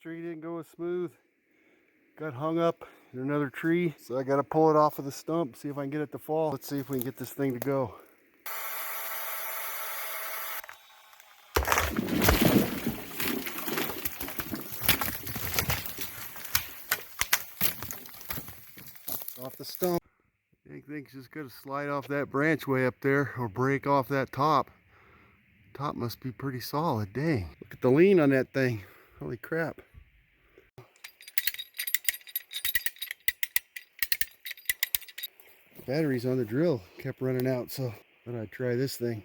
tree didn't go as smooth. Got hung up in another tree, so I gotta pull it off of the stump, see if I can get it to fall. Let's see if we can get this thing to go. Off the stump. I think it's just gonna slide off that branch way up there or break off that top. Top must be pretty solid. Dang. Look at the lean on that thing. Holy crap. Batteries on the drill kept running out, so I thought I'd try this thing.